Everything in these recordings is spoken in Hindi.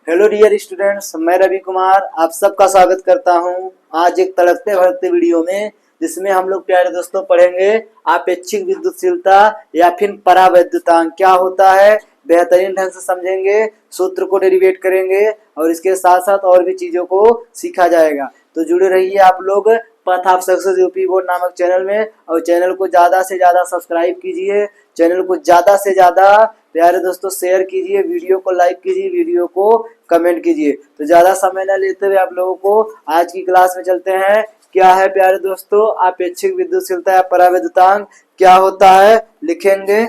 हेलो डियर स्टूडेंट्स, मैं रवि कुमार आप सबका स्वागत करता हूं आज एक तड़कते भड़कते वीडियो में, जिसमें हम लोग प्यारे दोस्तों पढ़ेंगे आपेक्षिक विद्युतशीलता या फिर परावैद्युतांक क्या होता है। बेहतरीन ढंग से समझेंगे, सूत्र को डेरिवेट करेंगे और इसके साथ साथ और भी चीजों को सीखा जाएगा। तो जुड़े रहिए आप लोग path of success UP board नामक चैनल में, और चैनल को ज़्यादा से ज़्यादा सब्सक्राइब कीजिए, चैनल को ज़्यादा से ज़्यादा प्यारे दोस्तों शेयर कीजिए, वीडियो को लाइक कीजिए, वीडियो को कमेंट कीजिए। तो ज़्यादा समय न लेते हुए आप लोगों को आज की क्लास में चलते हैं। क्या है प्यारे दोस्तों आपेक्षिक विद्युतशीलता या परावैद्युतांक क्या होता है, लिखेंगे।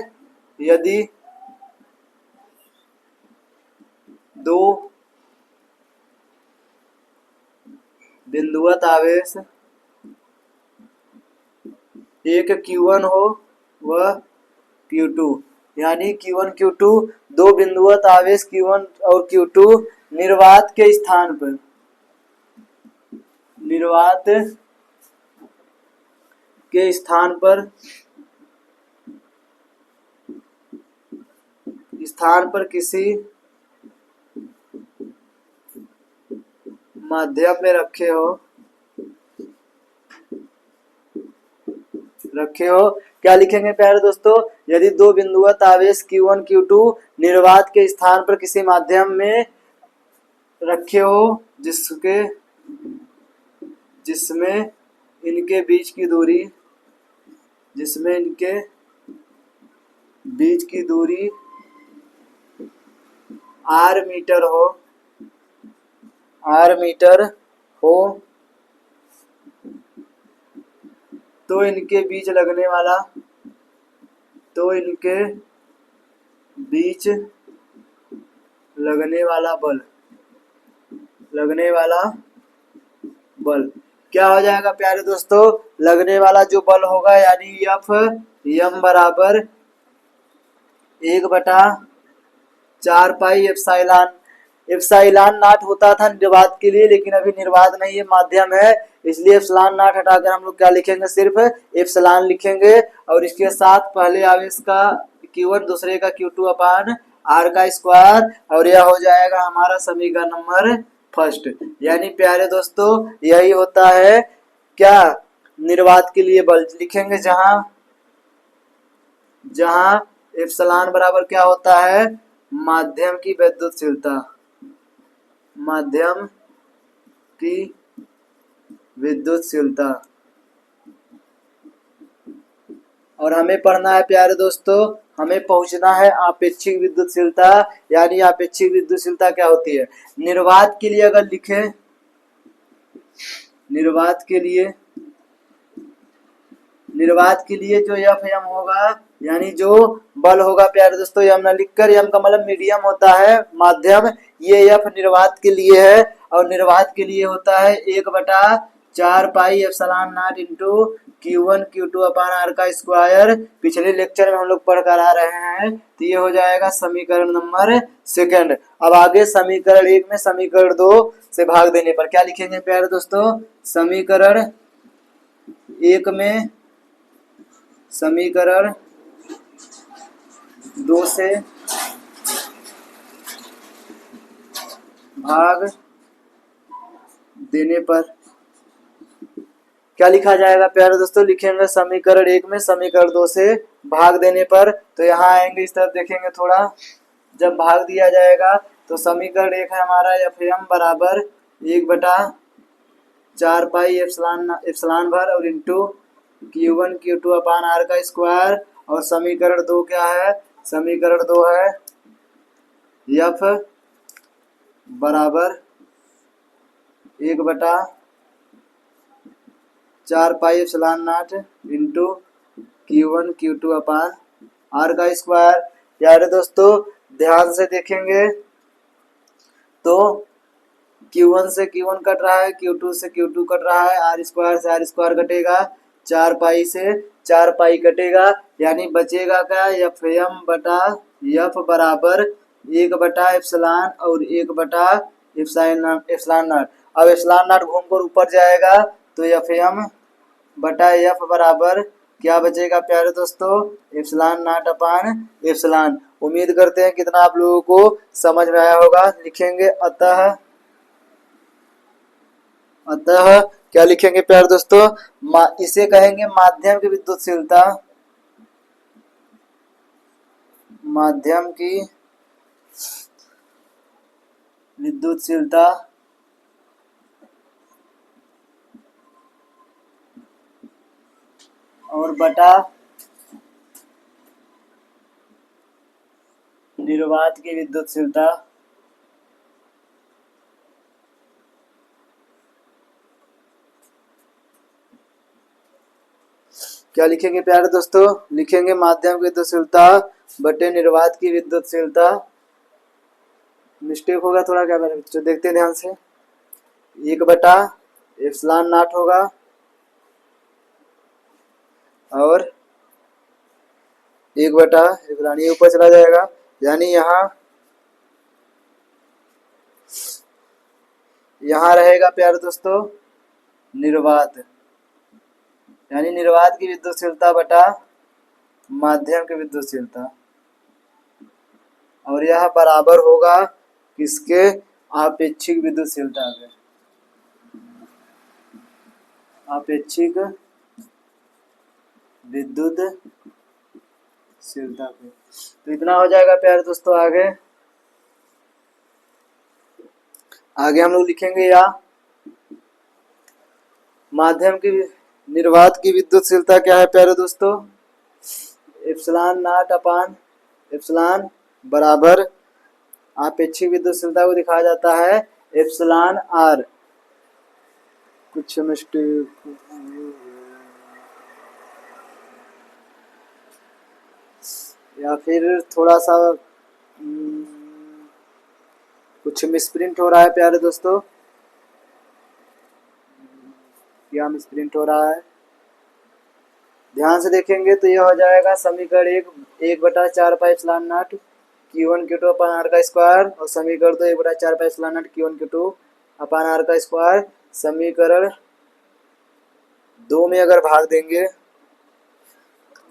यदि दो बिंदुवत आवेश एक Q1 हो व Q2, यानी Q1 Q2 दो बिंदुवत आवेश Q1 और Q2 निर्वात के स्थान पर किसी माध्यम में रखे हो। क्या लिखेंगे प्यारे दोस्तों, यदि दो बिंदुवत आवेश Q1 Q2 निर्वात के स्थान पर किसी माध्यम में रखे हो जिसमें इनके बीच की दूरी r मीटर हो तो इनके बीच लगने वाला बल क्या हो जाएगा प्यारे दोस्तों, लगने वाला जो बल होगा यानी एम बराबर 1/4 पाई एप्सिलॉन नॉट होता था निर्वात के लिए, लेकिन अभी निर्वात नहीं है, माध्यम है, इसलिए एप्सिलॉन नॉट हटाकर हम लोग क्या लिखेंगे, सिर्फ एप्सिलॉन लिखेंगे। और इसके साथ पहले आवेश का Q1 दूसरे का Q2 अपान r का स्क्वायर, और यह हो जाएगा हमारा समीकरण नंबर फर्स्ट। यानी प्यारे दोस्तों यही होता है क्या, निर्वात के लिए बल लिखेंगे, जहां एप्सिलॉन बराबर क्या होता है, माध्यम की विद्युतशीलता। और हमें पढ़ना है प्यारे दोस्तों, हमें पहुंचना है आपेक्षिक विद्युतशीलता, यानी आपेक्षिक विद्युतशीलता क्या होती है। निर्वात के लिए अगर लिखें, निर्वात के लिए जो एम होगा, यानी जो बल होगा प्यारे दोस्तों, एम न लिखकर, एम का मतलब मीडियम होता है, माध्यम, ये एफ निर्वात के लिए है, और निर्वात के लिए होता है 1/4 pi epsilon naught into Q1 Q2 अपान r का स्क्वायर। पिछले लेक्चर में हम लोग पढ़ कर आ रहे हैं, तो ये हो जाएगा समीकरण नंबर सेकंड। अब आगे समीकरण 1 में समीकरण 2 से भाग देने पर क्या लिखेंगे प्यारे दोस्तों, समीकरण 1 में समीकरण 2 से भाग देने पर क्या लिखा जाएगा प्यारे दोस्तों, लिखेंगे समीकरण 1 में समीकरण 2 से भाग देने पर। तो यहाँ आएंगे, इस तरफ देखेंगे थोड़ा, जब भाग दिया जाएगा तो समीकरण 1 है हमारा एम बराबर 1/4 पाई एप्सिलॉन भर और इंटू Q1 Q2 अपान r का स्क्वायर। और समीकरण 2 क्या है, समीकरण 2 है एफ बराबर 1/4 pi epsilon naught into Q1 Q2 अपान r का स्क्वायर। यार दोस्तों ध्यान से देखेंगे तो Q1 से Q1 कट रहा है, Q2 से Q2 कट रहा है, r स्क्वायर से r स्क्वायर कटेगा, 4 पाई से 4 पाई कटेगा, यानी बचेगा क्या, एम बराबर 1/एप्सिलॉन और 1/एप्सिलॉन नॉट। अब एप्सिलॉन नॉट घूमकर ऊपर जाएगा तो एफ बराबर क्या बचेगा प्यारे दोस्तों, एप्सिलॉन नॉट अपान एप्सिलॉन। उम्मीद करते हैं कितना आप लोगों को समझ में आया होगा। लिखेंगे अतः, अतः क्या लिखेंगे प्यारे दोस्तों, इसे कहेंगे माध्यम की विद्युतशीलता, माध्यम की विद्युतशीलता और बटा निर्वात की विद्युतशीलता। क्या लिखेंगे प्यारे दोस्तों, लिखेंगे माध्यम की विद्युतशीलता बटे निर्वात की विद्युतशीलता। मिस्टेक होगा थोड़ा क्या मेरे बच्चों, देखते हैं ध्यान से। 1 बटा एप्सिलॉन नॉट होगा और 1 बटा एप्सिलॉन, ये ऊपर चला जाएगा, यानी यहाँ रहेगा प्यारे दोस्तों निर्वात, यानी निर्वात की विद्युतशीलता बटा माध्यम की विद्युतशीलता। और यह बराबर होगा किसके, आपेक्षिक विद्युतशीलता के, आपेक्षिक विद्युतशीलता के। तो इतना हो जाएगा प्यारे दोस्तों। आगे हम लोग लिखेंगे या माध्यम की निर्वात की विद्युतशीलता क्या है प्यारे दोस्तों, एप्सिलॉन नॉट अपान एप्सिलॉन बराबर, आपेक्षिक विद्युतशीलता को दिखाया जाता है एप्सिलॉन आर। कुछ मिस्टेक या फिर थोड़ा सा कुछ मिसप्रिंट हो रहा है प्यारे दोस्तों, क्या मिसप्रिंट हो रहा है ध्यान से देखेंगे तो यह हो जाएगा समीकरण 1/4 pi epsilon naught Q1 Q2 upon r का स्क्वायर, और समीकरण 2 1/4 pi epsilon naught Q1 Q2 upon r का स्क्वायर। समीकरण 2 में अगर भाग देंगे,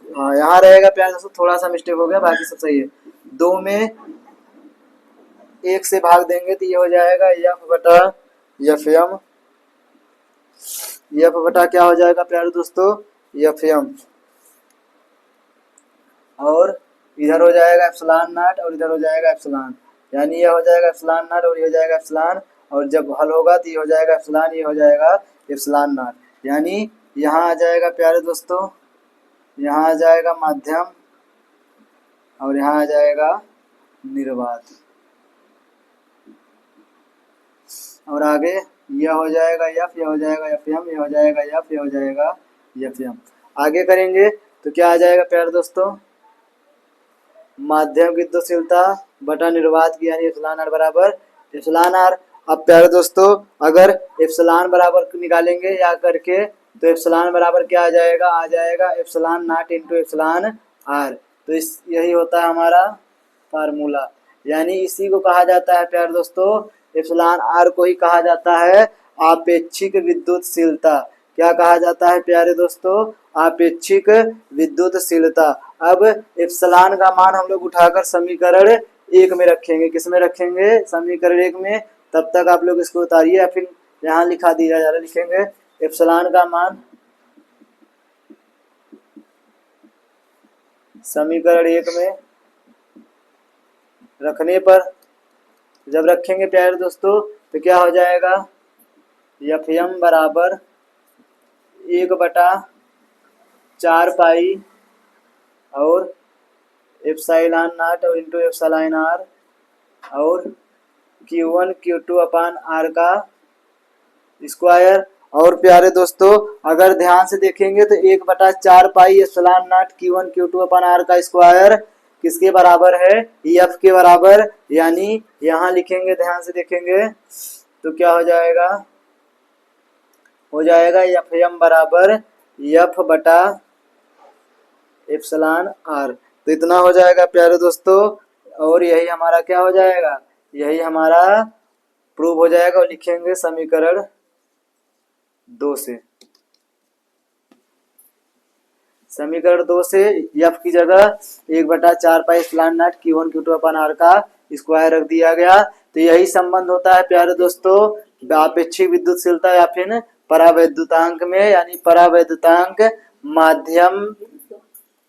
हाँ यहाँ रहेगा प्यारे दोस्तों, थोड़ा सा मिस्टेक हो गया, बाकी सब सही है। 2 में 1 से भाग देंगे तो ये हो जाएगा F बटा Fm, F बटा क्या हो जाएगा प्यारे दोस्तों, Fm, और इधर हो जाएगा एप्सिलॉन नॉट और इधर हो जाएगा एप्सिलॉन, यानी ये हो जाएगा एप्सिलॉन नॉट और ये हो जाएगा एप्सिलॉन, और जब हल होगा तो ये हो जाएगा एप्सिलॉन, ये हो जाएगा एप्सिलॉन नॉट, यानी यहाँ आ जाएगा प्यारे दोस्तों, यहाँ आ जाएगा माध्यम और यहाँ आ जाएगा निर्वात। और आगे यह हो जाएगा F, यह हो जाएगा Fm, यह हो जाएगा F, यह हो जाएगा Fm। आगे करेंगे तो क्या आ जाएगा प्यारे दोस्तों, माध्यम की विद्युतशीलता बटा निर्वात की, यानी एप्सिलॉन आर बराबर एप्सिलॉन आर। अब प्यारे दोस्तों अगर एप्सिलॉन बराबर निकालेंगे या करके तो एप्सिलॉन बराबर क्या आ जाएगा epsilon naught into epsilon r. तो यही होता है हमारा फार्मूला, यानी इसी को कहा जाता है प्यारे दोस्तों, एप्सिलॉन आर को ही कहा जाता है आपेक्षिक विद्युतशीलता। क्या कहा जाता है प्यारे दोस्तों, आपेक्षिक विद्युतशीलता। अब एप्सिलॉन का मान हम लोग उठाकर समीकरण 1 में रखेंगे, किस में रखेंगे, समीकरण 1 में। तब तक आप लोग इसको उतारिए, फिर यहाँ लिखा दिया जा रहा है, लिखेंगे एप्सिलॉन का मान समीकरण 1 में रखने पर, जब रखेंगे प्यारे दोस्तों तो क्या हो जाएगा, Fm बराबर 1/4 पाई और एप्सिलॉन नॉट और इंटू एप्सिलॉन आर और Q1 Q2 अपान आर का स्क्वायर। और प्यारे दोस्तों अगर ध्यान से देखेंगे तो 1/4 pi epsilon naught Q1 Q2 upon r का स्क्वायर किसके बराबर है, F के बराबर, यानी यहाँ लिखेंगे, ध्यान से देखेंगे तो क्या हो जाएगा, Fm बराबर F बटा एप्सिलॉन आर। तो इतना हो जाएगा प्यारे दोस्तों, और यही हमारा क्या हो जाएगा, यही हमारा प्रूव हो जाएगा। और लिखेंगे समीकरण 2 से, समीकरण 2 से एफ की जगह 1/4 pi epsilon naught Q1 Q2 upon r का स्क्वायर रख दिया गया। तो यही संबंध होता है प्यारे दोस्तों आपेक्षिक विद्युतशीलता या फिर परावैद्युतांक में, यानी परावैद्युतांक माध्यम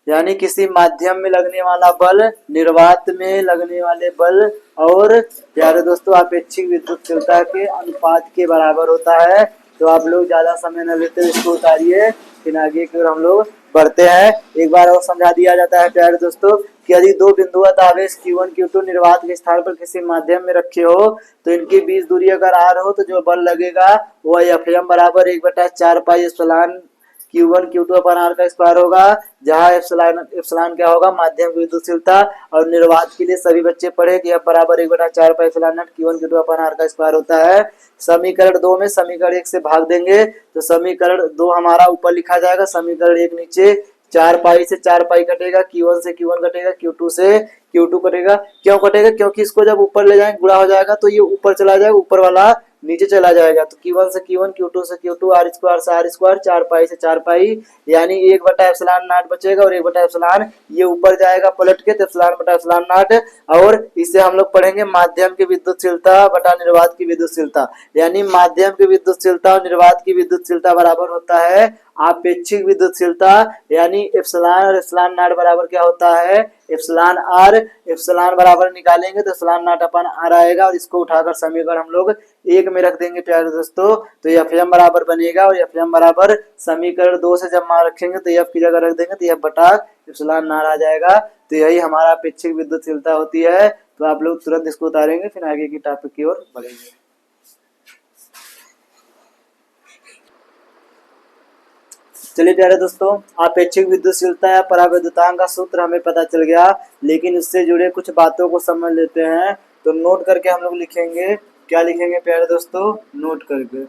यानी किसी माध्यम में लगने वाला बल, निर्वात में लगने वाले बल और प्यारे दोस्तों आपेक्षिक विद्युतशीलता के अनुपात के बराबर होता है। तो आप लोग ज्यादा समय न लेते इसको उतारिए, फिर आगे की ओर हम लोग बढ़ते हैं। एक बार और समझा दिया जाता है प्यारे दोस्तों कि यदि दो बिंदुवत आवेश Q1 Q2 निर्वात के स्थान पर किसी माध्यम में रखे हो तो इनकी बीच दूरी अगर r हो तो जो बल लगेगा वह Fm बराबर 1/4 pi epsilon Q1 Q2 upon r का स्क्वायर होगा, जहाँ एप्सिलॉन क्या होगा माध्यम की विद्युतशीलता। और निर्वात के लिए सभी बच्चे पढ़े कि F बराबर 1/4 pi epsilon naught Q1 Q2 upon r का स्क्वायर होता है। समीकरण 2 में समीकरण 1 से भाग देंगे तो समीकरण 2 हमारा ऊपर लिखा जाएगा, समीकरण 1 नीचे। 4 पाई से 4 पाई कटेगा, Q1 से Q1 कटेगा, Q2 से Q2 कटेगा। क्यों कटेगा? क्योंकि इसको जब ऊपर ले जाएंगे गुणा हो जाएगा तो ये ऊपर चला जाएगा, ऊपर वाला नीचे चला जाएगा। तो Q1 से Q1, Q2 से Q2, आर स्क्वायर से आर स्क्वायर, 4 पाई से 4 पाई, यानी 1/एप्सिलॉन नॉट बचेगा और 1/एप्सिलॉन ये ऊपर जाएगा पलट के, तो एप्सिलॉन नॉट। और इसे हम लोग पढ़ेंगे माध्यम की विद्युतशीलता बटा निर्वात की विद्युतशीलता, यानी माध्यम की विद्युतशीलता और निर्वात की विद्युतशीलता बराबर होता है आपेक्षिक विद्युतशीलता, यानी एप्सिलॉन और एप्सिलॉन नॉट बराबर क्या होता है एप्सिलॉन आर। एप्सिलॉन बराबर निकालेंगे तो एप्सिलॉन नॉट अपन आर आएगा और इसको उठाकर समीकरण हम लोग 1 में रख देंगे प्यारे दोस्तों। तो Fm बराबर बनेगा और Fm बराबर समीकरण 2 से जब मान रखेंगे तो F की जगह रख देंगे तो F बटा एप्सिलॉन नॉट आ जाएगा। तो यही हमारा अपेक्षिक विद्युतशीलता होती है। तो आप लोग तुरंत इसको उतारेंगे, फिर आगे की टॉपिक की ओर बढ़ेंगे। चलिए प्यारे दोस्तों, आपेक्षिक विद्युतशीलता या परावैद्युतांक का सूत्र हमें पता चल गया, लेकिन उससे जुड़े कुछ बातों को समझ लेते हैं। तो नोट करके हम लोग लिखेंगे, क्या लिखेंगे प्यारे दोस्तों? नोट करके।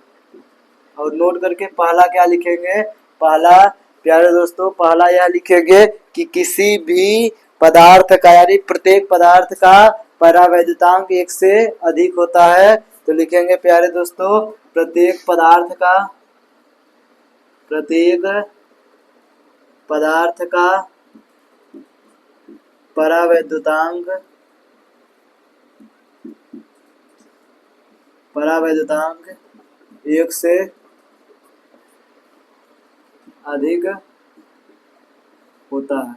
और नोट करके पहला क्या लिखेंगे? पहला प्यारे दोस्तों पहला यह लिखेंगे कि किसी भी पदार्थ का यानी प्रत्येक पदार्थ का परावैद्युतांक 1 से अधिक होता है। तो लिखेंगे प्यारे दोस्तों प्रत्येक पदार्थ का परावैद्युतांक 1 से अधिक होता है।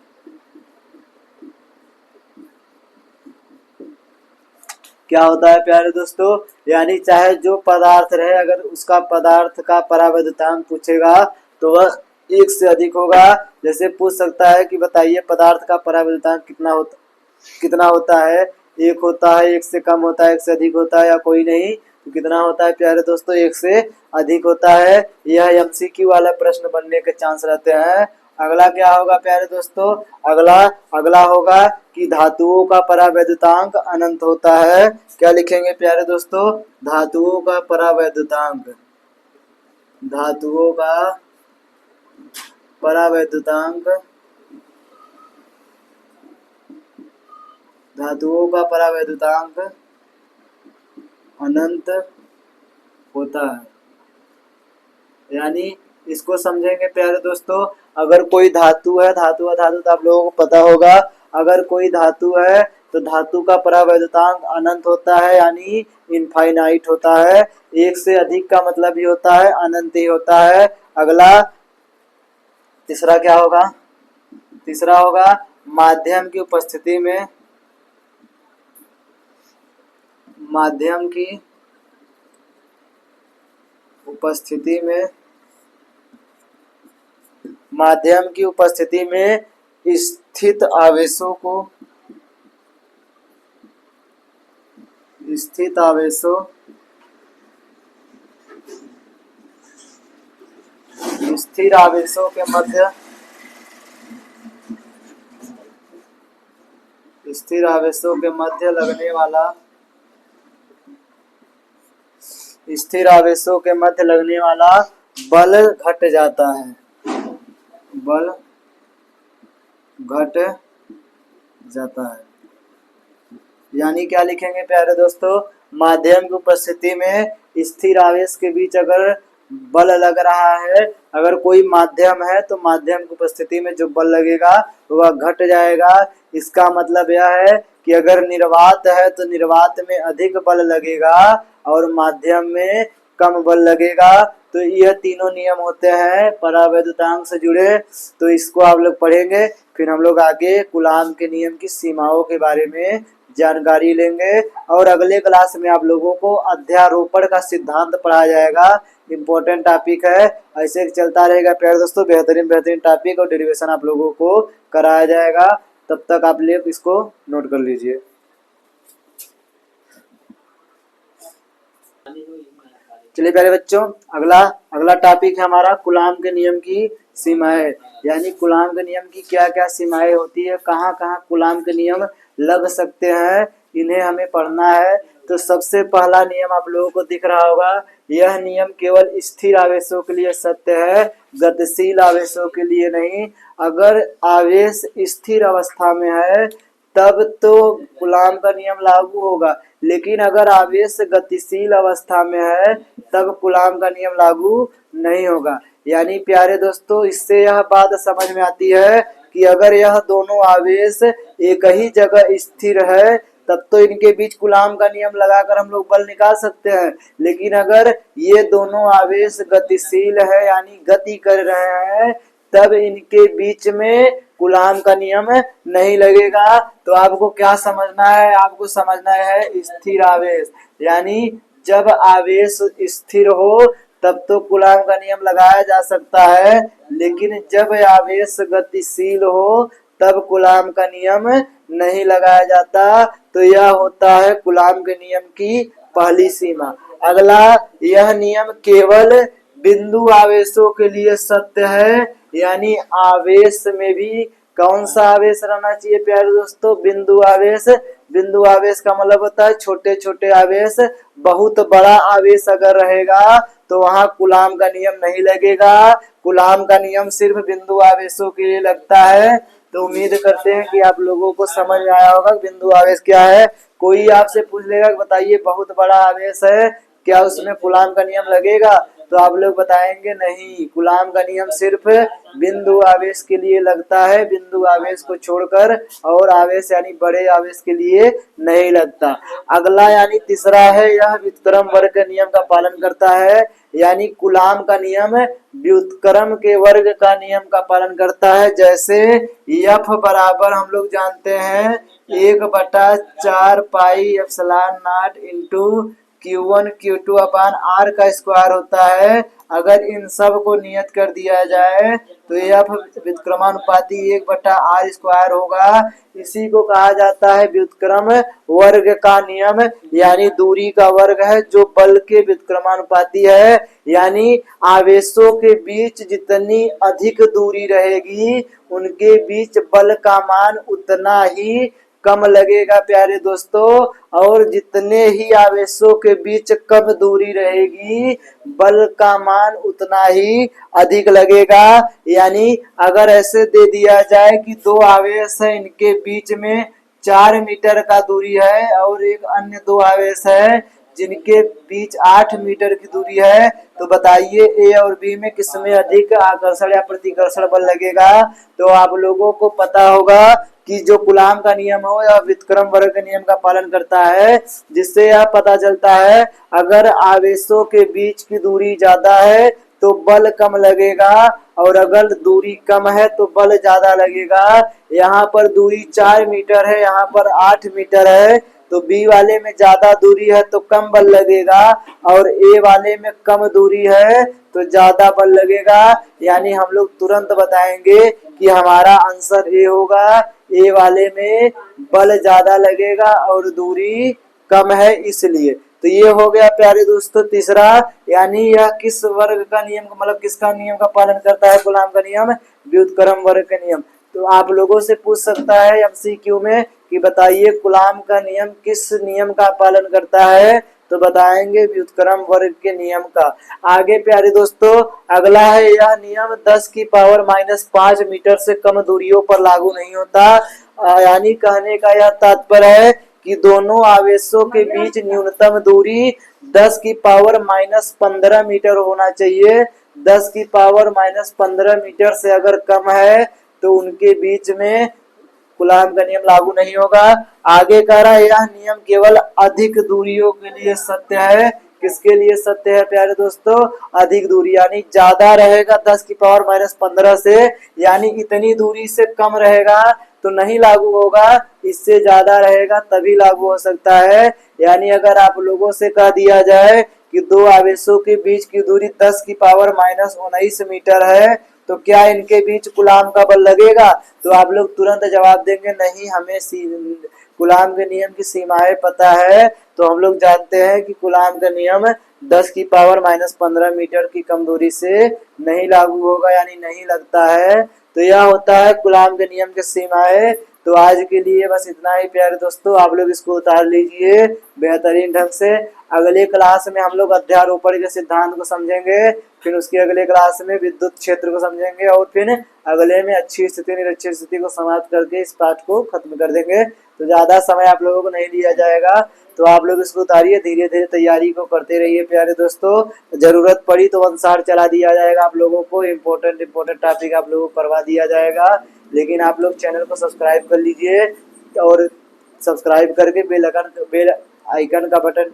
क्या होता है प्यारे दोस्तों? यानी चाहे जो पदार्थ रहे, अगर उसका पदार्थ का परावैद्युतांक पूछेगा तो वह 1 से अधिक होगा। जैसे पूछ सकता है कि बताइए पदार्थ का परावैद्युतांक कितना होता है? 1 होता है, 1 से कम होता है, 1 से अधिक होता है, या कोई नहीं। तो कितना होता है प्यारे दोस्तों? 1 से अधिक होता है। यह MCQ वाला प्रश्न बनने के चांस रहते हैं। अगला क्या होगा प्यारे दोस्तों? अगला होगा कि धातुओं का परावैद्युतांक अनंत होता है। क्या लिखेंगे प्यारे दोस्तों? धातुओं का परावैद्युतांक अनंत होता है। यानी इसको समझेंगे प्यारे दोस्तों, अगर कोई धातु है, धातु तो आप लोगों को पता होगा, अगर कोई धातु है तो धातु का परावैद्युतांक अनंत होता है, यानी इनफाइनाइट होता है। 1 से अधिक का मतलब ही होता है अनंत ही होता है। अगला तीसरा क्या होगा? तीसरा होगा माध्यम की उपस्थिति में स्थित आवेशों स्थिर आवेशों के मध्य लगने वाला बल घट जाता है। यानी क्या लिखेंगे प्यारे दोस्तों? माध्यम की उपस्थिति में स्थिर आवेश के बीच अगर बल लग रहा है। अगर कोई माध्यम है तो माध्यम की उपस्थिति में जो बल लगेगा वह घट जाएगा। इसका मतलब यह है कि अगर निर्वात है तो निर्वात में अधिक बल लगेगा और माध्यम में कम बल लगेगा। तो यह तीनों नियम होते हैं परावैद्युतांक से जुड़े। तो इसको आप लोग पढ़ेंगे, फिर हम लोग आगे कूलाम के नियम की सीमाओं के बारे में जानकारी लेंगे। और अगले क्लास में आप लोगों को अध्यारोपण का सिद्धांत पढ़ाया जाएगा। इम्पोर्टेंट टॉपिक है, ऐसे चलता रहेगा प्यारे दोस्तों। बेहतरीन टॉपिक और डेरिवेशन आप लोगों को कराया जाएगा। तब तक आप लोग इसको नोट कर लीजिए। चलिए प्यारे बच्चों, अगला टॉपिक है हमारा कूलाम के नियम की सीमाएं। यानी कूलाम के नियम की क्या क्या सीमाएं होती है, कहाँ कहाँ कूलाम के नियम लग सकते हैं, इन्हें हमें पढ़ना है। तो सबसे पहला नियम आप लोगों को दिख रहा होगा, यह नियम केवल स्थिर आवेशों के लिए सत्य है, गतिशील आवेशों के लिए नहीं। अगर आवेश स्थिर अवस्था में है तब तो कूलाम का नियम लागू होगा, लेकिन अगर आवेश गतिशील अवस्था में है तब कूलाम का नियम लागू नहीं होगा। यानी प्यारे दोस्तों, इससे यह बात समझ में आती है कि अगर यह दोनों आवेश एक ही जगह स्थिर है तब तो इनके बीच कूलाम का नियम लगाकर हम लोग बल निकाल सकते हैं। लेकिन अगर ये दोनों आवेश गतिशील है यानी गति कर रहे हैं तब इनके बीच में कूलाम का नियम नहीं लगेगा। तो आपको क्या समझना है, आपको समझना है स्थिर आवेश। यानी जब आवेश स्थिर हो तब तो कूलाम का नियम लगाया जा सकता है, लेकिन जब आवेश गतिशील हो तब कूलाम का नियम नहीं लगाया जाता। तो यह होता है कूलाम के नियम की पहली सीमा। अगला, यह नियम केवल बिंदु आवेशों के लिए सत्य है। यानी आवेश में भी कौन सा आवेश रहना चाहिए प्यारे दोस्तों, बिंदु आवेश। बिंदु आवेश का मतलब होता है छोटे छोटे आवेश। बहुत बड़ा आवेश अगर रहेगा तो वहां कूलाम का नियम नहीं लगेगा। कूलाम का नियम सिर्फ बिंदु आवेशों के लिए लगता है। तो उम्मीद करते हैं कि आप लोगों को समझ में आया होगा बिंदु आवेश क्या है। कोई आपसे पूछ लेगा कि बताइए बहुत बड़ा आवेश है, क्या उसमें कूलाम का नियम लगेगा, तो आप लोग बताएंगे नहीं, कूलाम का नियम सिर्फ बिंदु आवेश के लिए लगता है, बिंदु आवेश को छोड़कर और आवेश यानी बड़े आवेश के लिए नहीं लगता। अगला यानी तीसरा है, यह व्युत्क्रम वर्ग के नियम का पालन करता है। यानी कूलाम का नियम व्युत्क्रम के वर्ग का नियम का पालन करता है। जैसे F बराबर हम लोग जानते हैं 1/4 pi epsilon naught into Q1 Q2 अपान R का स्क्वायर होता है। अगर इन सब को नियत कर दिया जाए तो F व्युत्क्रमानुपाती 1/R स्क्वायर होगा। इसी को कहा जाता है व्युत्क्रम वर्ग का नियम। यानी दूरी का वर्ग है जो बल के व्युत्क्रमानुपाती है। यानी आवेशों के बीच जितनी अधिक दूरी रहेगी उनके बीच बल का मान उतना ही कम लगेगा प्यारे दोस्तों, और जितने ही आवेशों के बीच कम दूरी रहेगी बल का मान उतना ही अधिक लगेगा। यानी अगर ऐसे दे दिया जाए कि दो आवेश है, इनके बीच में 4 मीटर का दूरी है और एक अन्य दो आवेश है जिनके बीच 8 मीटर की दूरी है, तो बताइए ए और बी में किसमें अधिक आकर्षण या प्रतिकर्षण बल लगेगा। तो आप लोगों को पता होगा कि जो कूलाम का नियम हो या व्युत्क्रम वर्ग के नियम का पालन करता है, जिससे यह पता चलता है अगर आवेशों के बीच की दूरी ज्यादा है तो बल कम लगेगा और अगर दूरी कम है तो बल ज्यादा लगेगा। यहाँ पर दूरी 4 मीटर है, यहाँ पर 8 मीटर है, तो बी वाले में ज्यादा दूरी है तो कम बल लगेगा और ए वाले में कम दूरी है तो ज्यादा बल लगेगा। यानी हम लोग तुरंत बताएंगे कि हमारा आंसर ए होगा, ए वाले में बल ज्यादा लगेगा और दूरी कम है इसलिए। तो ये हो गया प्यारे दोस्तों तीसरा। यानी यह किस वर्ग का नियम मतलब किसका नियम का पालन करता है, कूलाम का नियम, व्युत्क्रम वर्ग का नियम। तो आप लोगों से पूछ सकता है एमसीक्यू में कि बताइए कूलाम का नियम किस नियम का पालन करता है, तो बताएंगे व्युत्क्रम वर्ग के नियम का। आगे प्यारे दोस्तों अगला है, यह नियम 10 की पावर -5 मीटर से कम दूरियों पर लागू नहीं होता। यानी कहने का यह तात्पर्य है कि दोनों आवेशों के बीच न्यूनतम दूरी 10 की पावर -15 मीटर होना चाहिए। 10 की पावर -15 मीटर से अगर कम है तो उनके बीच में कूलाम का नियम लागू नहीं होगा। आगे कह रहा है यह नियम केवल अधिक दूरियों के लिए सत्य है। किसके लिए सत्य है प्यारे दोस्तों? अधिक दूरी, यानी ज्यादा रहेगा 10 की पावर -15 से, यानी इतनी दूरी से कम रहेगा तो नहीं लागू होगा, इससे ज्यादा रहेगा तभी लागू हो सकता है। यानी अगर आप लोगों से कह दिया जाए कि दो आवेशों के बीच की दूरी 10 की पावर -19 मीटर है तो क्या इनके बीच कूलाम का बल लगेगा? तो आप लोग तुरंत जवाब देंगे नहीं, हमें कूलाम के नियम की सीमाएं पता है। तो हम लोग जानते हैं कि कूलाम का नियम 10 की पावर -15 मीटर की कम दूरी से नहीं लागू होगा, यानी नहीं लगता है। तो यह होता है कूलाम के नियम की सीमाएं। तो आज के लिए बस इतना ही प्यारे दोस्तों, आप लोग इसको उतार लीजिए बेहतरीन ढंग से। अगले क्लास में हम लोग अध्यारोपण के सिद्धांत को समझेंगे, फिर उसके अगले क्लास में विद्युत क्षेत्र को समझेंगे, और फिर अगले में अच्छी स्थिति निरक्षीय स्थिति को समाप्त करके इस पाठ को खत्म कर देंगे। तो ज्यादा समय आप लोगों को नहीं लिया जाएगा, तो आप लोग इसको उतारिए, धीरे धीरे तैयारी को करते रहिए प्यारे दोस्तों। जरूरत पड़ी तो अनुसार चला दिया जाएगा आप लोगों को, इम्पोर्टेंट टॉपिक आप लोगों को करवा दिया जाएगा। लेकिन आप लोग चैनल को सब्सक्राइब कर लीजिए, और सब्सक्राइब करके बेल आइकन का बटन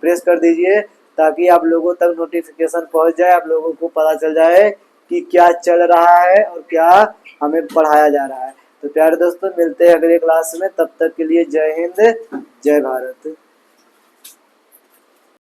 प्रेस कर दीजिए, ताकि आप लोगों तक नोटिफिकेशन पहुंच जाए, आप लोगों को पता चल जाए कि क्या चल रहा है और क्या हमें पढ़ाया जा रहा है। तो प्यारे दोस्तों, मिलते हैं अगले क्लास में, तब तक के लिए जय हिंद, जय भारत।